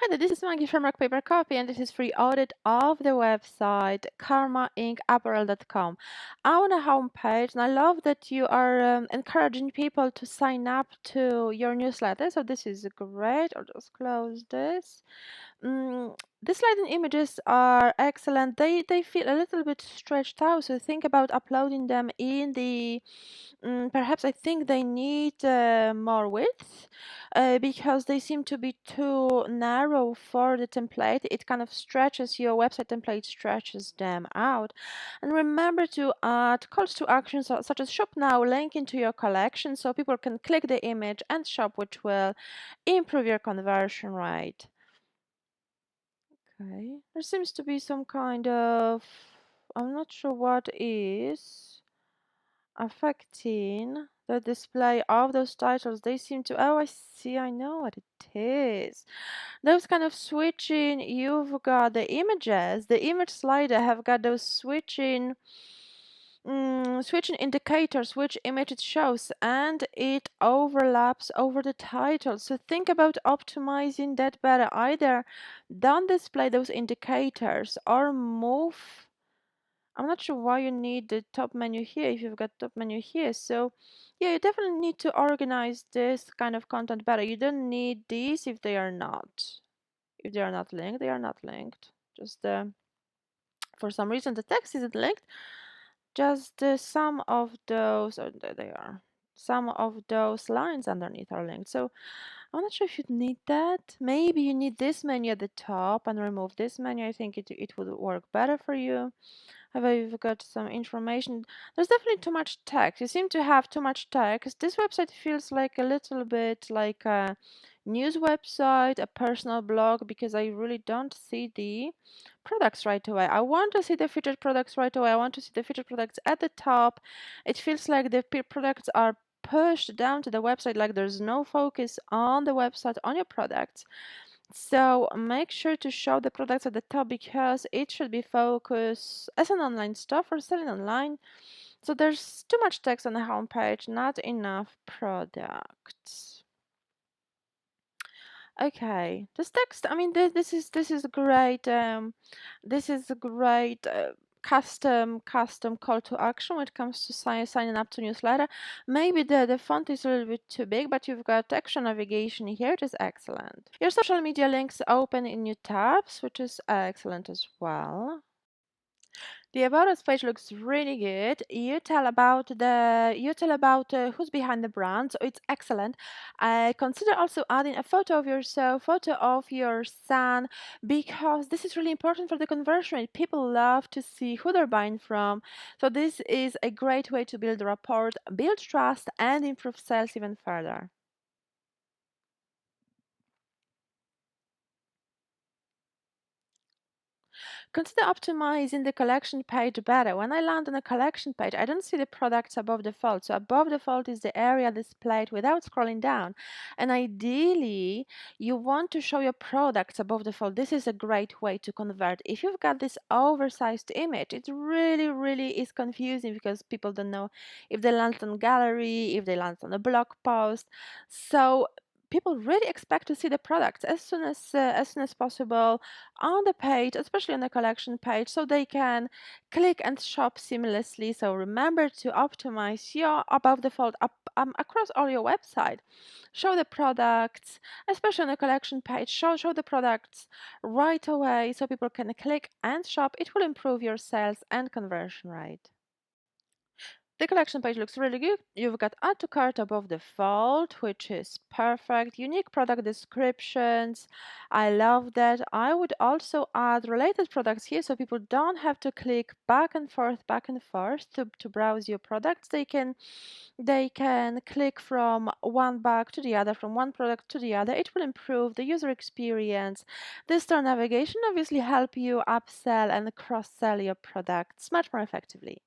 Hi there, this is Maggie from Rock Paper Copy, and this is free audit of the website karmainc.apparel.com. I'm on a homepage, and I love that you are encouraging people to sign up to your newsletter. So this is great. I'll just close this. The sliding images are excellent. They feel a little bit stretched out, so think about uploading them in the perhaps I think they need more width because they seem to be too narrow for the template. It kind of stretches your website template, stretches them out. And remember to add calls to action such as shop now, link into your collection so people can click the image and shop, which will improve your conversion rate. Okay, there seems to be some kind of, I'm not sure what is affecting the display of those titles. They seem to, oh, I see, I know what it is. Those kind of switching, you've got the images, the image slider have got those switching indicators which image it shows, and it overlaps over the title. So think about optimizing that better. Either don't display those indicators or move. I'm not sure why you need the top menu here if you've got top menu here. So yeah, you definitely need to organize this kind of content better. You don't need these if they are not. If they are not linked, they are not linked. Just for some reason the text isn't linked. Just some of those, oh, there they are. Some of those lines underneath are linked. So I'm not sure if you need that. Maybe you need this menu at the top and remove this menu. I think it would work better for you. Have got some information? There's definitely too much text. You seem to have too much text. This website feels like a little bit like a news website, a personal blog, because I really don't see the products right away. I want to see the featured products right away. I want to see the featured products at the top. It feels like the products are pushed down to the website, like there's no focus on the website, on your products. So make sure to show the products at the top because it should be focused as an online store for selling online. So there's too much text on the homepage, not enough products. Okay, this text, I mean, this is great. This is a great custom call to action when it comes to signing up to newsletter. Maybe the font is a little bit too big, but you've got extra navigation here. It is excellent. Your social media links open in new tabs, which is excellent as well. The About Us page looks really good. You tell about who's behind the brand, so it's excellent. Consider also adding a photo of yourself, photo of your son, because this is really important for the conversion rate. People love to see who they're buying from. So this is a great way to build rapport, build trust, and improve sales even further. Consider optimizing the collection page better. When I land on a collection page, I don't see the products above the fold. So above the fold is the area displayed without scrolling down. And ideally, you want to show your products above the fold. This is a great way to convert. If you've got this oversized image, it really is confusing because people don't know if they land on gallery, if they land on a blog post. So people really expect to see the products as soon as possible on the page, especially on the collection page, so they can click and shop seamlessly. So remember to optimize your above the fold up across all your website. Show the products, especially on the collection page. Show the products right away so people can click and shop. It will improve your sales and conversion rate. The collection page looks really good. You've got add to cart above the fold, which is perfect. Unique product descriptions. I love that. I would also add related products here so people don't have to click back and forth to browse your products. They can click from one bag to the other, from one product to the other. It will improve the user experience. The store navigation obviously help you upsell and cross-sell your products much more effectively.